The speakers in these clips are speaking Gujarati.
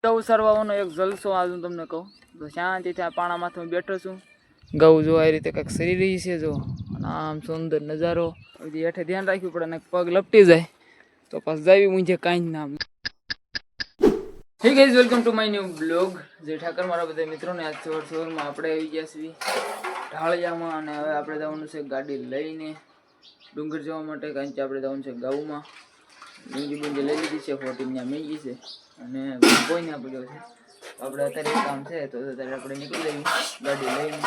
ગૌ સરવાનો એક જલસો આજ હું તમને કહું તો શાંતિથી આ પાણામાંથી હું બેઠો છું. ગૌ જો આ રીતે કંઈક સરી રહી છે, જો આમ સુંદર નજારો. હજી હેઠે ધ્યાન રાખવું પડે ને પગ લપટી જાય તો પાછું જાવી મુંજે કાંઈ ના. Hey guys, welcome to my new blog. જે ઠાકર મારા બધા મિત્રોને આજ સવારમાં આપણે આવી ગયા છીએ ઢાળિયામાં, અને હવે આપણે જવાનું છે ગાડી લઈને ડુંગર જવા માટે, કારણ કે આપણે જવાનું છે ગાઉમાં. મીંજી લઈ લીધી છે, 14 ત્યાં મીંજી છે અને કોઈને આપી છે. આપણે અત્યારે એક કામ છે તો અત્યારે આપણે નીકળી જઈએ ગાડી લઈને.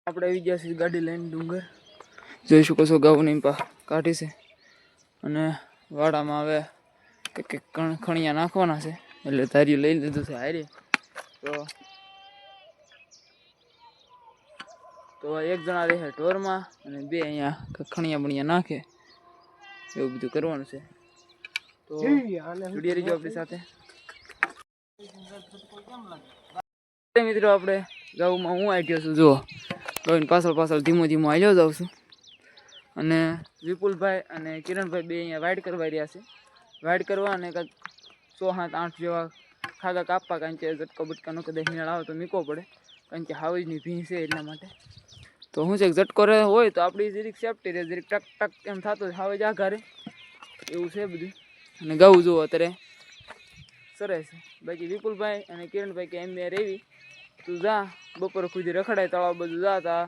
આપણે આવી ગયા છીએ ગાડી લઈને ડુંગર. જોઈ શકો છો ગાઉની કાઢી છે અને વાડામાં હવે કંઈક ખણિયા નાખવાના છે, એટલે ધાર્યું લઈ લીધું છે હારે. તો એક જણા રહે ઢોરમાં અને બે અહીંયા ખણિયા બણિયા નાખે, એવું બધું કરવાનું છે. તો વિડીયો રીજો આપણી સાથે. મિત્રો આપણે ગાઉમાં હું આવ્યો છું, જુઓ ગાઉની પાછળ ધીમો આવ્યો જાઉં છું. અને વિપુલભાઈ અને કિરણભાઈ બે અહીંયા વાઇડ કરવા રહ્યા છે. વાઇડ કરવા અને કાંઈક 6-7-8 જેવા ખાગા કાપવા, કારણ કે ઝટકો બટકાનો કદાચ હિનાળ આવે તો મીકવો પડે, કારણ કે હાવજની ભીં છે એટલા માટે. તો શું છે ઝટકો રહે હોય તો આપણી જરીક સેફટી રહે, જરીક ટક ટક એમ થતું હાવજ આઘા રહે, એવું છે બધું. અને ગાઉં જુઓ અત્યારે સરસ છે. બાકી વિપુલભાઈ અને કિરણભાઈ કે એમ રેવી તું જા બપોરે ખુદી રખડાય તળાવ બધું જા તા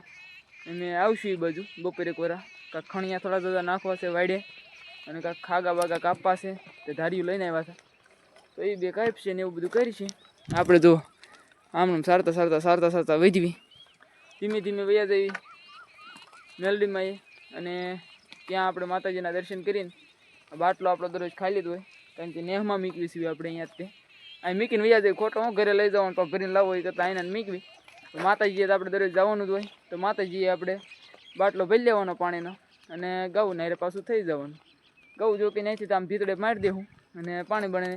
એમ આવશું એ બાજુ બપોરે એક વાર. કાંઈક ખણિયા થોડા થોડા નાખવા છે વાડે, અને કાંઈક ખાગા બાગા કાપવા છે તે ધાર્યું લઈને આવ્યા હતા, તો એ બે કાપશે ને એવું બધું કરી છે. આપણે જો આમ સારતા વધવી ધીમે ધીમે વયા જવી મેલડીમાં એ, અને ત્યાં આપણે માતાજીના દર્શન કરીને બાટલો આપણો દરરોજ ખાઈ લીધો હોય, કારણ કે નેહમાં મીકવી છીએ આપણે અહીંયા તે અહીં મીકીને વયા જઈએ. ખોટો હું ઘરે લઈ જવાનું તો ભરીને લાવવો હોય કરતાં અહીંને મીકવી. તો માતાજીએ તો આપણે દરરોજ જવાનું જ હોય, તો માતાજીએ આપણે બાટલો ભરી લેવાનો પાણીનો અને ગાઉં નારે પાછું થઈ જવાનું. ગાઉં જો કે ત્યાંથી તો આમ ભીતડે મારી દેવું અને પાણી બને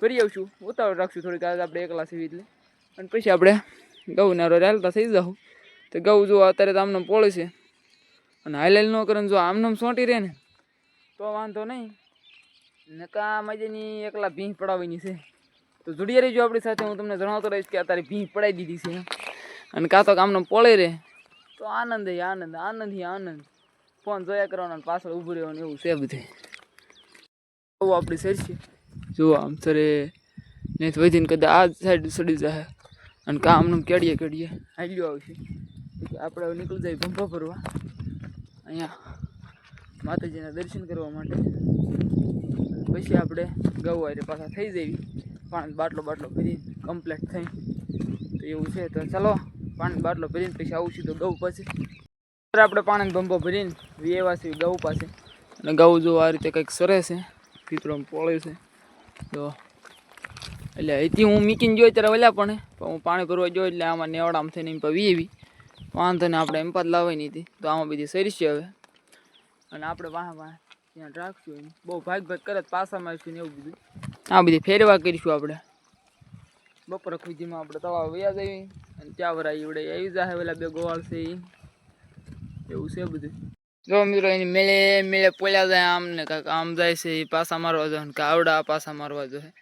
ભરી આવશું. ઉતાવળ રાખશું થોડીક, આજે આપણે એકલા સીવી એટલે, અને પછી આપણે ગાઉં નારો હાલતા થઈ જાઉં. તો ગાઉં જો અત્યારે તો આમને પોળે છે, અને હાઈલાઈલ ન કરે જો આમનામ સોંટી રહે ને તો વાંધો નહીં, ને કાં મજાની એકલા ભીં પડાવવાની છે. તો જોડિયા રહીજો આપણી સાથે, હું તમને જણાવતો રહીશ કે અત્યારે ભીં પડાવી દીધી છે, અને કાં તો આમનો પોળે રહે તો આનંદ આનંદ. ફોન જોયા કરવાનો પાછળ ઊભું રહેવાનું, એવું છે બધું. બહુ આપણી સર છે જુઓ આમ સરે નહીં વધીને કદાચ આ સાઈડ સડી જાય, અને કામનું કેડીએ હાલ્યો આવશે. આપણે હવે નીકળી જાય ભંભા ભરવા અહીંયા માતાજીના દર્શન કરવા માટે. પછી આપણે ગાઉં આરે પાછા થઈ જઈએ, પાણી બાટલો ભરીને કમ્પ્લીટ થઈ, તો એવું છે. તો ચાલો પાણી બાટલો ભરીને પછી આવું છું તો ગાઉં પાસે. આપણે પાણીનો ભંભો ભરીને વેવા છીએ ગાઉં પાસે, અને ગાઉં જો આ રીતે કંઈક સરે છે, ભીતરોમાં પોળે છે. તો એટલે અહીંથી હું મીકીને જોઈ ત્યારે ઓલા પણ હું પાણી ભરવા જોઈ એટલે આમાં નેવડામાં થઈને એમ વી એવી વાંધો ને આપણે એમ પાછ લાવવાની હતી. તો આમાં બધી સરી છે હવે, અને આપણે વાહ ત્યાં રાખશું એમ બહુ ભાગ કરે પાસામાં આવીશું ને એવું બધું. આ બધી ફેરવા કરીશું આપણે બપોરે ખુદીમાં. આપણે તળાવ વયા જઈએ અને ત્યાં વરા એવડે આવી જાય ઓલા બે ગોવાળ છે એવું છે બધું. જો મિત્રો એની મેળે પોલ્યા જાય આમ ને કાંઈક આમ જાય છે, એ પાસા મારવા જોઈએ ને કાવડા પાસા મારવા જોઈએ,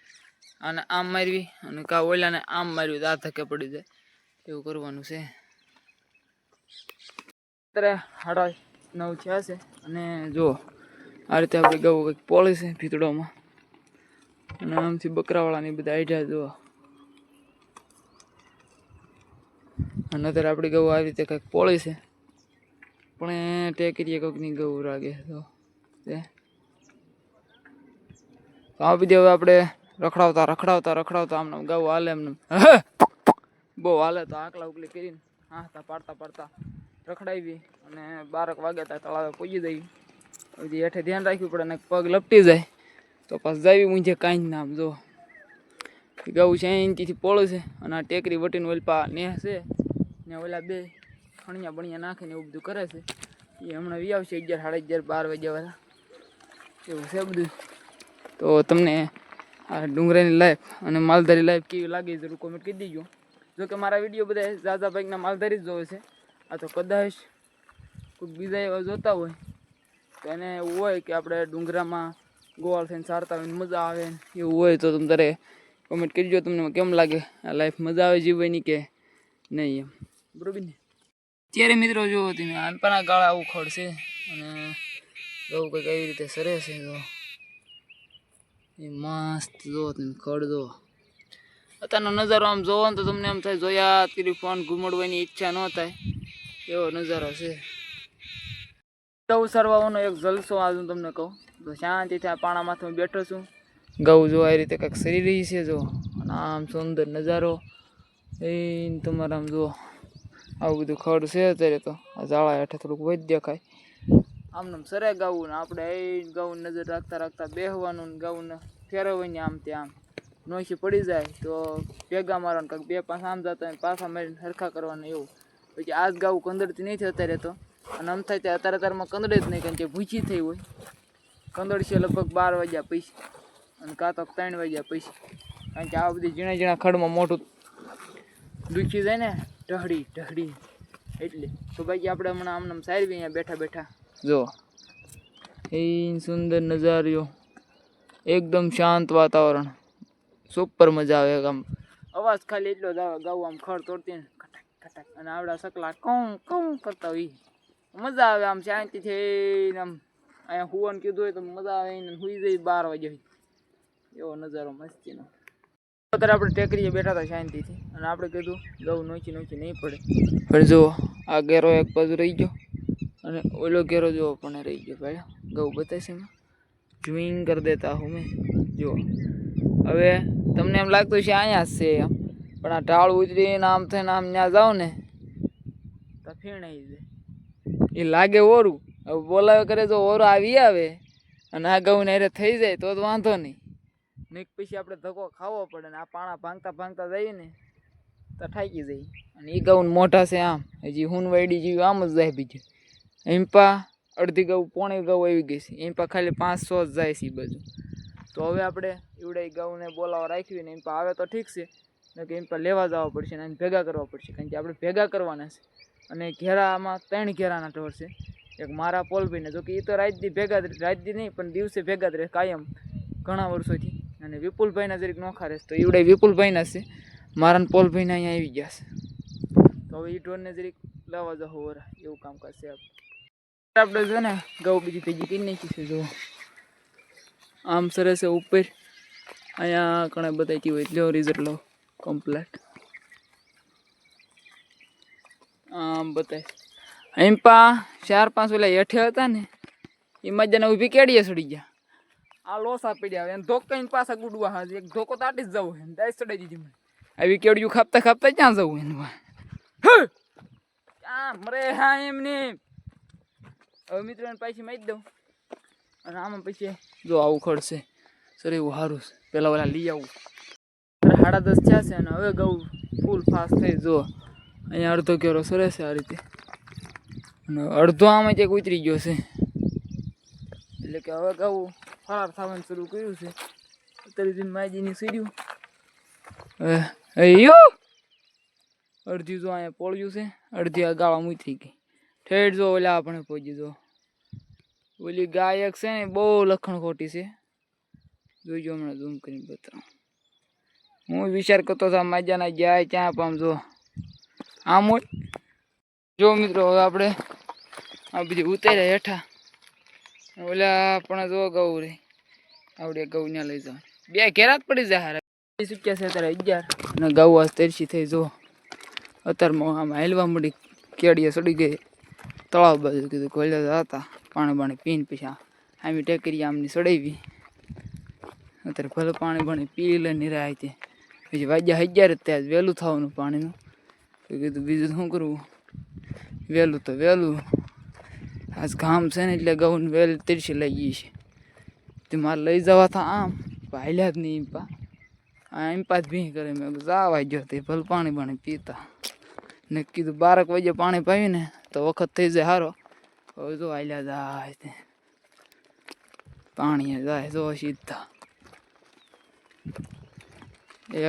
અને આમ મારવી અને કા ઓલાને આમ મારવી તો આ ધક્કે પડી જાય, એવું કરવાનું છે. અત્યારે 9:30 થયા છે, અને જો આ રીતે આપણે ગાઉં કંઈક પોળે છે ભીતડોમાં, અને આમથી બકરાવાળાની બધા આઈડિયા જુઓ. અને અત્યારે આપણી ગાઉં આવી રીતે કંઈક પોળે છે, પણ ટેકરીએ કોઈકની ગાઉં રાગે તો આ બધી હવે આપણે રખડાવતા આમને ગાઉં હાલે એમને બહુ હાલે તો આકલા ઉકલી કરીને હાંસતા પાડતા રખડાવી, અને 12 વાગે ત્યાં તળાવે પહોંચી જઈએ. હજી હેઠે ધ્યાન રાખવું પડે, ને પગ લપટી જાય તો પાછું જાવી મુંજે કાંઈ નામ. જો ગાઉં છે અહીંથી પોળે છે, અને આ ટેકરી વટીને ઓલપા નેહ છે ને ઓલા બે ખણિયા બણિયા નાખીને એવું બધું કરે છે. એ હમણાં વી આવશે 11, 11:30, 12 વાગ્યા વાળા, એવું છે બધું. તો તમને આ ડુંગરાની લાઈફ અને માલધારી લાઈફ કેવી લાગી જરૂર કોમેન્ટ કરી દેજો. જોકે મારા વિડીયો બધા ઝાઝા ભાઈના માલધારી જ જોવે છે. આ તો કદાચ કોઈ બીજા એવા જોતા હોય તો એને એવું હોય કે આપણે ડુંગરામાં ગોવાળ થઈને સારતા હોય ને મજા આવે ને એવું હોય તો તમે તારે કમેન્ટ કરજો તમને કેમ લાગે આ લાઈફ મજા આવે જીવવાની કે નહીં એમ બરોબર ને. ત્યારે મિત્રો જુઓ તમે આનપાના ગાળા આવું ખડશે અને ગૌ કંઈક એવી રીતે સરે છે જો એ મસ્ત જો તમે ખડ જો અત્યારનો નજારો આમ જોવો ને તો તમને એમ થાય જોયા કરી ફોન ઘુમાડવાની ઈચ્છા ન થાય એવો નજારો છે. ગૌ સરવાનો એક જલસો આજ હું તમને કહું તો શાંતિથી આ પાણા માથે હું બેઠો છું. ગૌ જો આ રીતે કંઈક સરી રહી છે જો અને આમ સુંદર નજારો એ તમારે આમ જુઓ આવું બધું ખડ છે અત્યારે તો આ ઝાડા હેઠે થોડુંક વધ દેખાય આમને સરે ગાવું ને આપણે એ ગાઉન નજર રાખતા રાખતા બેહવાનું ને ગાઉન ફેરવવાની આમ ત્યાં આમ નોશી પડી જાય તો ભેગા મારવાનું કાંઈક 2-5 આમ જતા હોય પાછા મારીને સરખા કરવાનું એવું. પછી આજ ગાવું કંદડતી નહીં થઈ અત્યારે તો અને આમ થાય ત્યાં અત્યારમાં કંદડે જ નહીં કારણ કે ભૂચી થઈ હોય કંદડ છે લગભગ 12 વાગ્યા પછી અને કાં તો 3 વાગ્યા પછી કારણ કે આ બધી ઝીણા ઝીણા ખડમાં મોટું દુખી જાય ને ઢહડી એટલે તો બાકી આપણે હમણાં આમને સારવી અહીંયા બેઠા બેઠા જો એ સુંદર નજારો એકદમ શાંત વાતાવરણ સુપર મજા આવે. આમ અવાજ ખાલી એટલો જ આવે ગાવું આમ ખડ તોડતી ને ખટક ખટક અને આવડા સકલા કઉ કરતા હોય મજા આવે આમ શાંતિથી આમ અહીંયા હુવાનું કીધું હોય તો મજા આવે ને સુઈ જાય 12 વાગે એવો નજારો મસ્તીનો. અત્યારે આપણે ટેકરીએ બેઠા હતા શાંતિથી અને આપણે કીધું ગૌ નોચી નહીં પડે પણ જો આ ઘેરો એક બાજુ રહી ગયો અને ઓલો ઘેરો જો પણ રહી ગયો ભાઈ ગૌ બતાવશે એમાં ઝ્વિંગ કરી દેતા હું મેં જો હવે તમને એમ લાગતું છે અહીંયા જ છે એમ પણ આ ઢાળ ઉતરીને આમ થઈને આમ ત્યાં જાઓ ને તો ફીણાઈ જાય એ લાગે ઓરું હવે બોલાવે કરે જો ઓરું આવે અને આ ગૌને હારે થઈ જાય તો વાંધો નહીં ને પછી આપણે ધક્કો ખાવો પડે ને આ પાણા ભાંગતા જઈએ ને તો ઠાકી જાય અને એ ગૌ મોટા છે આમ હજી હુનવાડી જેવી આમ જ જાય બીજું એમ પા અડધી ગૌ પોણી ગૌ આવી ગઈ છે એમ પા ખાલી 500 જ જાય છે એ બાજુ. તો હવે આપણે એવડે ગૌને બોલાવા રાખવી ને એમ પા આવે તો ઠીક છે ને કે એમ પા લેવા જવા પડશે ને ભેગા કરવા પડશે કારણ કે આપણે ભેગા કરવાના છે અને ઘેરામાં 3 ઘેરાના ઢોર છે એક મારા પોલભાઈને જો કે એ તો રાતદી ભેગા રાતદી નહીં પણ દિવસે ભેગા જ રહે કાયમ ઘણા વર્ષોથી અને વિપુલભાઈના જરીક નોખા રહેશે તો એવડે વિપુલભાઈના છે મારા ને પોલભાઈના અહીંયા આવી ગયા છે તો હવે એ ઢોરને જરીક લાવવા જાવ વરા એવું કામકાજ છે આપણે જો ને ગૌ બીજી ભેગી કરી નાખી છે જો આમ સરસ છે ઉપર અહીંયા ઘણા બતાવી હોય લો રિઝલ્ટ લો કમ્પ્લેટ આમ બતાય એમ પા 4-5 ઓલા હેઠે હતા ને એ મજાને ઊભી કેડીએ સડી ગયા આ લોસા પડ્યા એને ધોકાઈને પાછા ગુડવા હાજર એક ધોકો તો આટી જ જવું એને દાઈ ચડાઈ દીધી મને આવી કેડિયું ખાપતા ક્યાં જવું એનું ક્યાં મરે હા એમને હવે મિત્રોને પાછી મારી દઉં અને આમાં પછી જો આવું ખડશે સર એવું સારું છે પેલા ઓલા લઈ આવું 10:30 થયા છે અને હવે ગૌ ફૂલ ફાસ્ટ થઈ જો અહીંયા અડધો કેરો સરે છે આ રીતે અને અડધો આમાં ચેક ઉતરી ગયો છે એટલે કે હવે ગૌ ફરાર થવાનું શરૂ કર્યું છે અત્યારે દિન માજીની સીડ્યું અડધી જો અહીંયા પોળ્યું છે અડધી આ ગાળામાં ઉતરી ગઈ ઠેઠ જો ઓલા આપણે પહોંચી જો ઓલી ગાયક છે ને બહુ લખણ ખોટી છે જોઈજો હમણાં ઝૂમ કરીને બતાવું હું વિચાર કરતો હતો માજાના જાય ક્યાં પામ જો આમ હોય જો મિત્રો હવે આપણે આ બધી ઉતાર્યા હેઠા ઓલા પણ જો ગૌ રે આવડે ગૌ ત્યાં લઈ જાવ 2 ઘેરા જ પડી જાય ચૂક્યા છે અત્યારે 11 અને ગૌ આજ તરસી થઈ જો અત્યારમાં આમ હાલવા મળી કેડીએ સડી ગઈ તળાવ બાજુ કીધું ખોલ્યા હતા પાણી પીને પછી આમી ટેકરી આમની સડાવી અત્યારે ભલે પાણી પી લે નિરાય તે પછી વાગ્યા 11 જ ત્યાં વહેલું થવાનું પાણીનું તો કીધું બીજું શું કરવું વહેલું તો વહેલું આજ ગામ છે ને એટલે ગૌને વહેલી તરસી લઈ ગઈ છે તે મારે લઈ જવા હતા આમ હાલ્યા જ નહીં પા એમ પાછ ભી કરે મેં જવા ગયો તે ભલે પાણી પીતા ને કીધું 12 વાગે પાણી પાવી ને તો વખત થઈ જાય સારો હવે જો હાલ્યા જાય તે પાણી જાય જો સીધા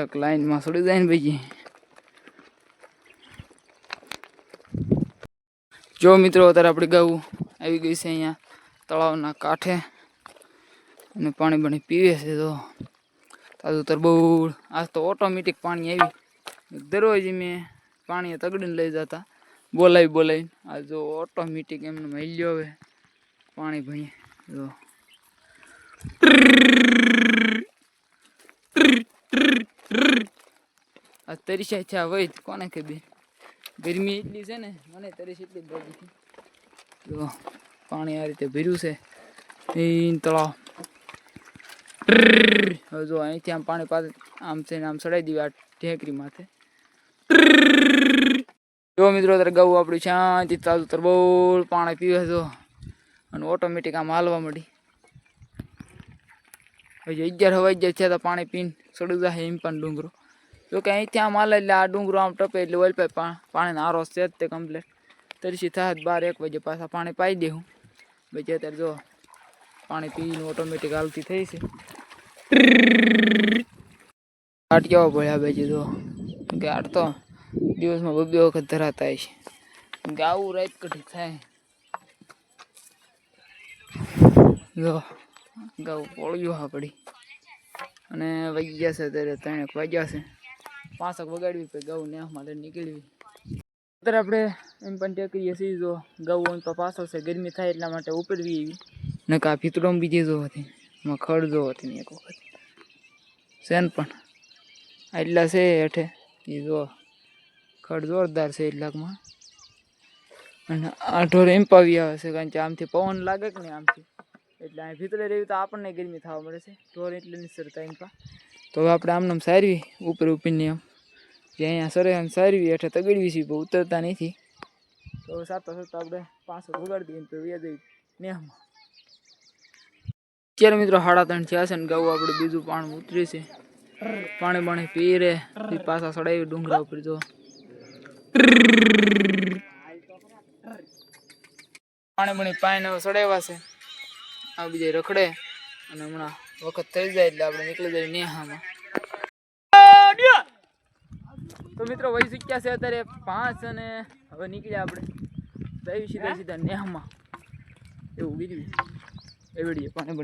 એક લાઈનમાં સડી જાય ને બીજી જો મિત્રો અત્યારે આપણી ગૌ આવી ગઈ છે અહીંયા તળાવના કાંઠે અને પાણી બણી પીવે છે. તો તાજું તરબૂળ. આજ તો ઓટોમેટિક પાણી આવી. દરરોજ મેં પાણી તગડીને લઈ જતા બોલાવીને. આ જો ઓટોમેટિક એમને મળી હવે પાણી ભણીએ. જો આ તરીસા છે વય કોને ખબર. ગરમી એટલી છે ને મને તરીસ એટલી જ લાગી હતી. જો પાણી આ રીતે ભર્યું છે એ તળાવ. હવે જો અહીંથી આમ પાણી પાસે આમ છે ને આમ ચડાવી દીધી આ ઢેકરી માથે. જો મિત્રો અત્યારે ગૌ આપણી શાંતિ તાજું તરબોળ પાણી પીવે જો અને ઓટોમેટિક આમ હાલવા મળી. હજી 11 વાગ્યા છે તો પાણી પીને ચડું જાય એમ પણ ડુંગરો. જો કે અહીંથી આમ હાલે એટલે આ ડુંગરો આમ ટપે એટલે ઓલ પાણીનો આરો છે જ તે કમ્પ્લેટ. તરીસી થાય 12-1 વાગે પાછા પાણી પાઈ દેવું. પછી અત્યારે જો પાણી પીને ઓટોમેટિક હાલતી થઈ છે. આટ કેવા ભળ્યા બેજી જો કે આટ તો દિવસમાં 2 વખત ધરાતા છે. કે આવું રાત કઢી થાય. જો ગૌ પોળ્યું હા પડી અને વાગ્યા છે અત્યારે 3 વાગ્યા છે. 5 વગાડવી પછી ગૌ ને માટે નીકળવી. અત્યારે આપણે એમ પણ ટેકરીએ છીએ. જો ગૌ એમ તો પાછળ છે ગરમી થાય એટલા માટે ઉપરવી એવી નકા ભીતડો બીજી જો હતી એમાં ખડ જો હતી એક વખત સેન પણ એટલા છે હેઠે એ જો ખડ જોરદાર છે એટલાકમાં. અને આ ઢોર એમ પાવી આવે છે કારણ કે આમથી પવન લાગે કે નહીં આમથી એટલે અહીં ભીતળે રહેવી તો આપણને ગરમી થવા મળે છે. ઢોર એટલે નહીં સરતા એમ પા. તો હવે આપણે આમને સારવી ઉપરની આમ જે અહીંયા સરે આમ સારવી હેઠે તગડવી છે બહુ ઉતરતા નથી. તો સાતા આપણે 5 વગાડી દઈએ તો વ્યાજ નેહમાં. અત્યારે મિત્રો 3:30 થયા છે ને ગૌ આપણે બીજું પાણી ઉતરી છે. પાણી પી રે પાછા ચડાવી ડુંગરા ઉપર. જો પાણી પાઈને ચડાવ્યા છે. આ બીજા રખડે અને હમણાં વખત થઈ જાય એટલે આપણે નીકળી જાય નેહામાં. તો મિત્રો વહી શીખ્યા છે અત્યારે 5 અને હવે નીકળ્યા આપણે જઈ સીધા નેહામાં. એવું બીજું એવડીએ પાણી